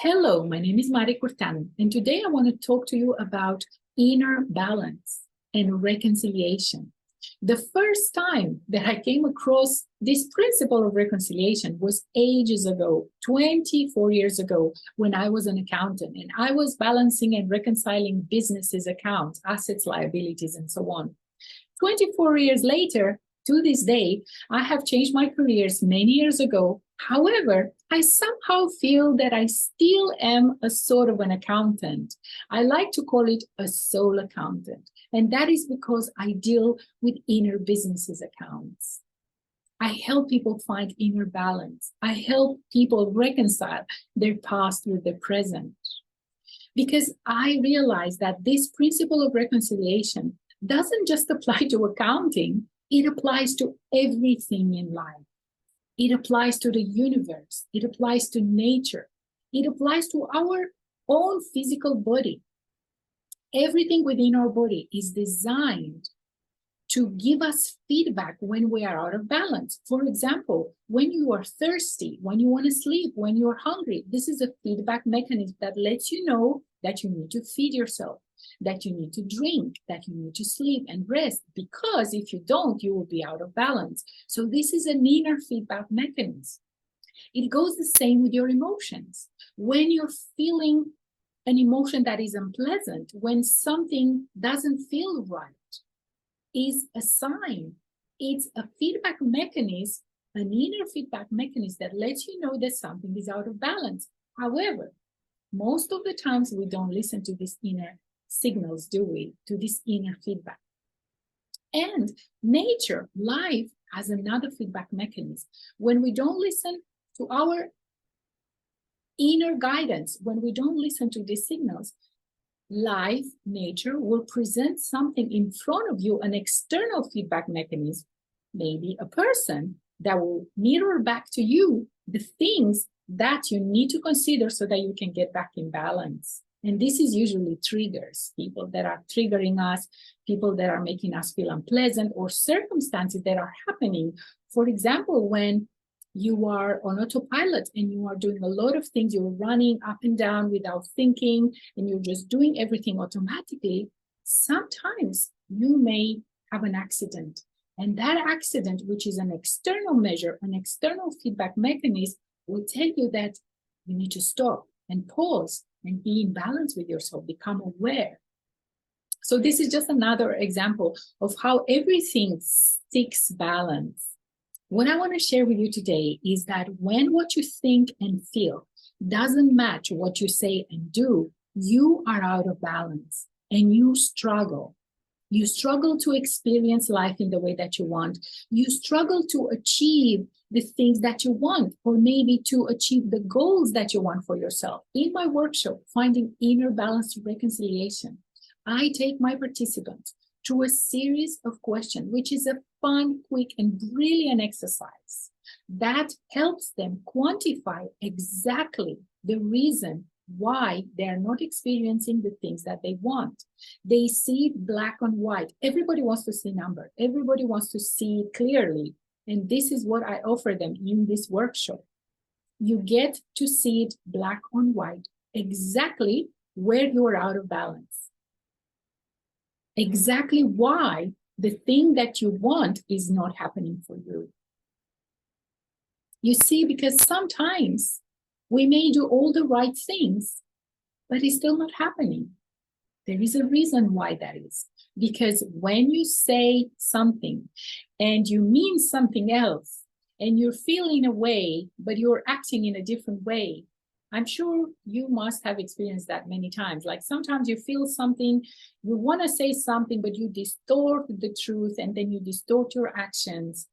Hello, my name is Mari Curtan, and today I want to talk to you about inner balance and reconciliation. The first time that I came across this principle of reconciliation was ages ago, 24 years ago, when I was an accountant and I was balancing and reconciling businesses' accounts, assets, liabilities, and so on. 24 years later, to this day, I have changed my careers many years ago. However, I somehow feel that I still am a sort of an accountant. I like to call it a soul accountant. And that is because I deal with inner businesses accounts. I help people find inner balance. I help people reconcile their past with their present. Because I realize that this principle of reconciliation doesn't just apply to accounting, it applies to everything in life. It applies to the universe. It applies to nature. It applies to our own physical body. Everything within our body is designed to give us feedback when we are out of balance. For example, when you are thirsty, when you want to sleep, when you're hungry, this is a feedback mechanism that lets you know that you need to feed yourself, that you need to drink, that you need to sleep and rest, because if you don't, you will be out of balance. So this is an inner feedback mechanism. It goes the same with your emotions. When you're feeling an emotion that is unpleasant, when something doesn't feel right, is a sign. It's a feedback mechanism, an inner feedback mechanism that lets you know that something is out of balance. However, most of the times we don't listen to these inner signals, do we? To this inner feedback. And nature, life, has another feedback mechanism. When we don't listen to our inner guidance, when we don't listen to these signals, life, nature, will present something in front of you, an external feedback mechanism, maybe a person that will mirror back to you the things that you need to consider so that you can get back in balance. And this is usually triggers, people that are triggering us, people that are making us feel unpleasant, or circumstances that are happening. For example, when you are on autopilot and you are doing a lot of things, you're running up and down without thinking, and you're just doing everything automatically, sometimes you may have an accident. And that accident, which is an external measure, an external feedback mechanism, will tell you that you need to stop and pause and be in balance with yourself, become aware. So this is just another example of how everything seeks balance. What I want to share with you today is that when what you think and feel doesn't match what you say and do, you are out of balance and you struggle. You struggle to experience life in the way that you want. You struggle to achieve the things that you want, or maybe to achieve the goals that you want for yourself. In my workshop, Finding Inner Balance Through Reconciliation, I take my participants through a series of questions, which is a fun, quick, and brilliant exercise that helps them quantify exactly the reason why they're not experiencing the things that they want. They see it black and white. Everybody wants to see number. Everybody wants to see it clearly. And this is what I offer them in this workshop. You get to see it black on white, exactly where you're out of balance. Exactly why the thing that you want is not happening for you. You see, because sometimes we may do all the right things, but it's still not happening. There is a reason why that is. Because when you say something and you mean something else, and you're feeling a way, but you're acting in a different way, I'm sure you must have experienced that many times. Like sometimes you feel something, you want to say something, but you distort the truth, and then you distort your actions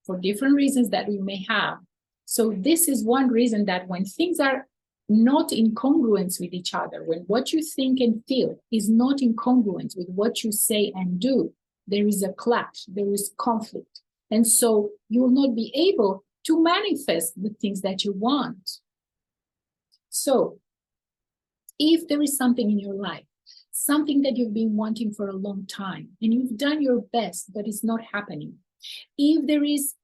for different reasons that we may have. So this is one reason that when things are not in congruence with each other, when what you think and feel is not in congruence with what you say and do, there is a clash, there is conflict. And so you will not be able to manifest the things that you want. So if there is something in your life, something that you've been wanting for a long time, and you've done your best, but it's not happening, if there is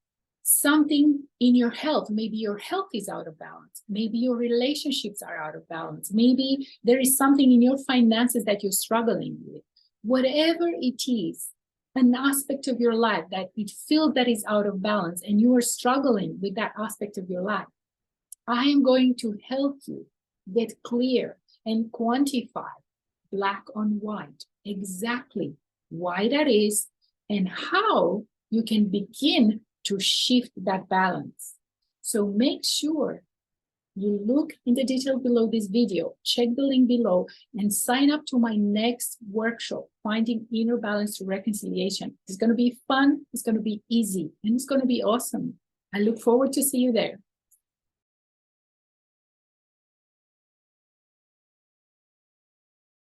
something in your health. Maybe your health is out of balance. Maybe your relationships are out of balance. Maybe there is something in your finances that you're struggling with. Whatever it is, an aspect of your life that it feels that is out of balance and you are struggling with that aspect of your life, I am going to help you get clear and quantify black on white exactly why that is and how you can begin to shift that balance. So make sure you look in the detail below this video, check the link below, and sign up to my next workshop, Finding Inner Balance to Reconciliation. It's going to be fun, it's going to be easy, and it's going to be awesome. I look forward to see you there.